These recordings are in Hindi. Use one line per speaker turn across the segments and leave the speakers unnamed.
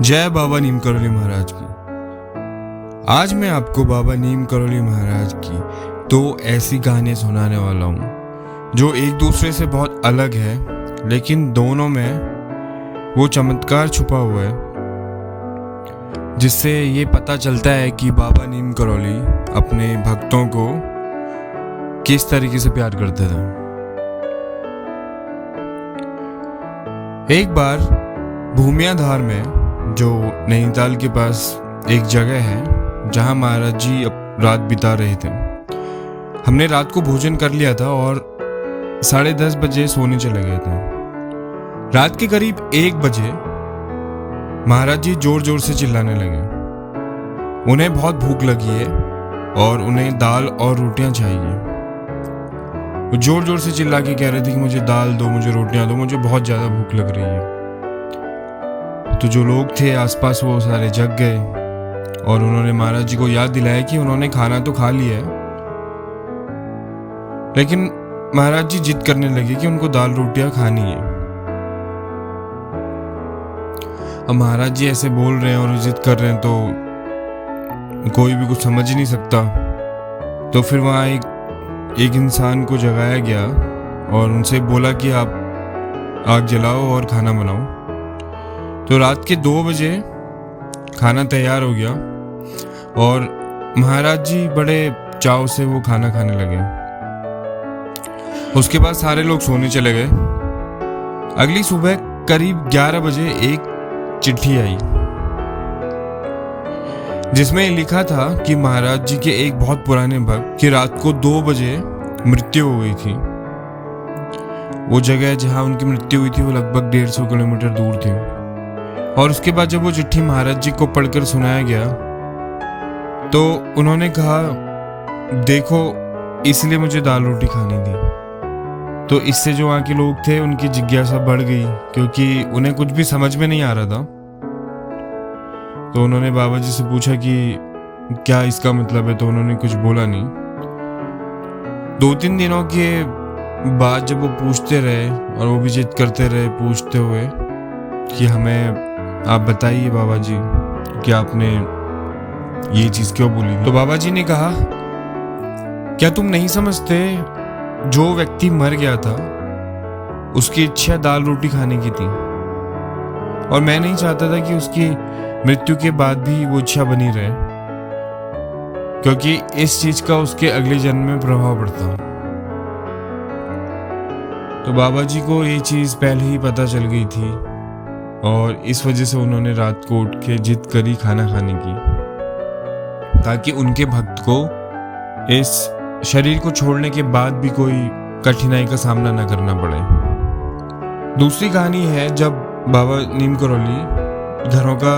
जय बाबा नीम करौली महाराज की। आज मैं आपको बाबा नीम करौली महाराज की दो ऐसी कहानियां सुनाने वाला हूँ जो एक दूसरे से बहुत अलग है, लेकिन दोनों में वो चमत्कार छुपा हुआ है जिससे ये पता चलता है कि बाबा नीम करौली अपने भक्तों को किस तरीके से प्यार करते थे। एक बार भूमियाधार में, जो नैनीताल के पास एक जगह है जहां महाराज जी रात बिता रहे थे, हमने रात को भोजन कर लिया था और 10:30 बजे सोने चले गए थे। रात के करीब 1 बजे महाराज जी जोर जोर से चिल्लाने लगे। उन्हें बहुत भूख लगी है और उन्हें दाल और रोटियां चाहिए। वो जोर जोर से चिल्ला के कह रहे थे कि मुझे दाल दो, मुझे रोटियां दो, मुझे बहुत ज़्यादा भूख लग रही है। तो जो लोग थे आसपास वो सारे जग गए और उन्होंने महाराज जी को याद दिलाया कि उन्होंने खाना तो खा लिया है, लेकिन महाराज जी जिद करने लगे कि उनको दाल रोटियां खानी है। अब महाराज जी ऐसे बोल रहे हैं और जिद कर रहे हैं तो कोई भी कुछ समझ ही नहीं सकता। तो फिर वहाँ एक इंसान को जगाया गया और उनसे बोला कि आप आग जलाओ और खाना बनाओ। तो रात के 2 बजे खाना तैयार हो गया और महाराज जी बड़े चाव से वो खाना खाने लगे। उसके बाद सारे लोग सोने चले गए। अगली सुबह करीब 11 बजे एक चिट्ठी आई जिसमें लिखा था कि महाराज जी के एक बहुत पुराने भक्त की रात को 2 बजे मृत्यु हो गई थी। वो जगह जहां उनकी मृत्यु हुई थी वो लगभग 150 किलोमीटर दूर थी। और उसके बाद जब वो चिट्ठी महाराज जी को पढ़कर सुनाया गया तो उन्होंने कहा, देखो इसलिए मुझे दाल रोटी खानी थी। तो इससे जो वहाँ के लोग थे उनकी जिज्ञासा बढ़ गई, क्योंकि उन्हें कुछ भी समझ में नहीं आ रहा था। तो उन्होंने बाबा जी से पूछा कि क्या इसका मतलब है, तो उन्होंने कुछ बोला नहीं। 2-3 दिनों के बाद जब वो पूछते रहे और वो भी जिद करते रहे पूछते हुए कि हमें आप बताइए बाबा जी कि आपने ये चीज़ क्यों बोली, तो बाबा जी ने कहा, क्या तुम नहीं समझते जो व्यक्ति मर गया था उसकी इच्छा दाल रोटी खाने की थी, और मैं नहीं चाहता था कि उसकी मृत्यु के बाद भी वो इच्छा बनी रहे, क्योंकि इस चीज का उसके अगले जन्म में प्रभाव पड़ता। तो बाबा जी को ये चीज पहले ही पता चल गई थी और इस वजह से उन्होंने रात को उठ के जिद करी खाना खाने की, ताकि उनके भक्त को इस शरीर को छोड़ने के बाद भी कोई कठिनाई का सामना न करना पड़े। दूसरी कहानी है जब बाबा नीम करौली घरों का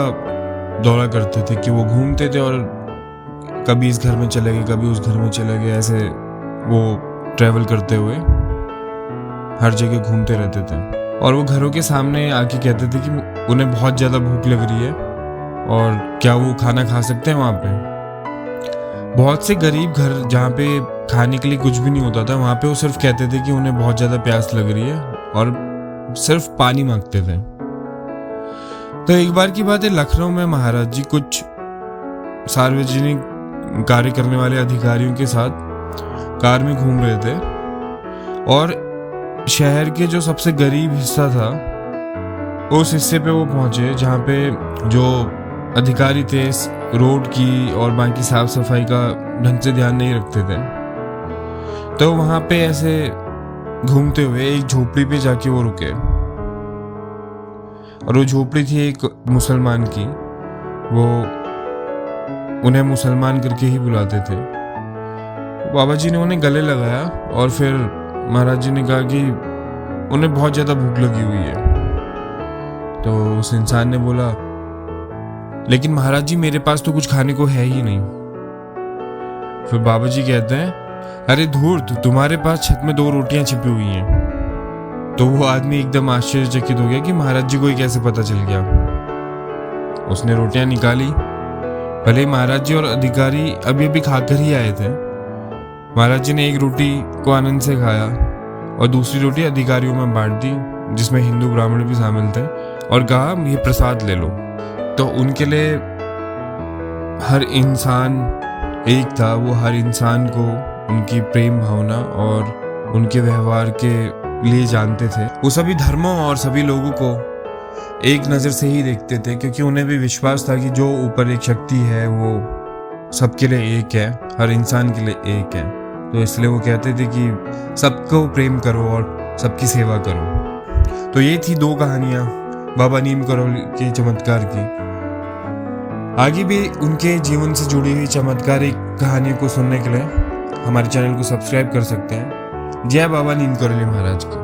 दौरा करते थे, कि वो घूमते थे और कभी इस घर में चले गए, कभी उस घर में चले गए, ऐसे वो ट्रैवल करते हुए हर जगह घूमते रहते थे। और वो घरों के सामने आके कहते थे कि उन्हें बहुत ज़्यादा भूख लग रही है और क्या वो खाना खा सकते हैं वहाँ पे। बहुत से गरीब घर जहाँ पे खाने के लिए कुछ भी नहीं होता था, वहाँ पे वो सिर्फ कहते थे कि उन्हें बहुत ज़्यादा प्यास लग रही है और सिर्फ पानी मांगते थे। तो एक बार की बात है, लखनऊ में महाराज जी कुछ सार्वजनिक कार्य करने वाले अधिकारियों के साथ कार में घूम रहे थे और शहर के जो सबसे गरीब हिस्सा था उस हिस्से पे वो पहुंचे जहाँ पे जो अधिकारी थे रोड की और बाकी साफ सफाई का ढंग से ध्यान नहीं रखते थे। तो वहाँ पे ऐसे घूमते हुए एक झोपड़ी पे जाके वो रुके, और वो झोपड़ी थी एक मुसलमान की। वो उन्हें मुसलमान करके ही बुलाते थे। बाबा जी ने उन्हें गले लगाया और फिर महाराज जी ने कहा कि उन्हें बहुत ज़्यादा भूख लगी हुई है। तो उस इंसान ने बोला, लेकिन महाराज जी मेरे पास तो कुछ खाने को है ही नहीं। फिर बाबा जी कहते हैं, अरे धूर्त, तुम्हारे पास छत में 2 रोटियां छिपी हुई हैं। तो वो आदमी एकदम आश्चर्यचकित हो गया कि महाराज जी को ये कैसे पता चल गया। उसने रोटियां निकाली। भले महाराज जी और अधिकारी अभी अभी खाकर ही आए थे। महाराज जी ने एक रोटी को आनंद से खाया और दूसरी रोटी अधिकारियों में बांट दी, जिसमें हिंदू ब्राह्मण भी शामिल थे, और कहा ये प्रसाद ले लो। तो उनके लिए हर इंसान एक था। वो हर इंसान को उनकी प्रेम भावना और उनके व्यवहार के लिए जानते थे। वो सभी धर्मों और सभी लोगों को एक नज़र से ही देखते थे, क्योंकि उन्हें भी विश्वास था कि जो ऊपर एक शक्ति है वो सबके लिए एक है, हर इंसान के लिए एक है। तो इसलिए वो कहते थे कि सबको प्रेम करो और सबकी सेवा करो। तो ये थी 2 कहानियाँ बाबा नीम करोली के चमत्कार की। आगे भी उनके जीवन से जुड़ी हुई चमत्कारिक कहानियों को सुनने के लिए हमारे चैनल को सब्सक्राइब कर सकते हैं। जय बाबा नीम करोली महाराज की।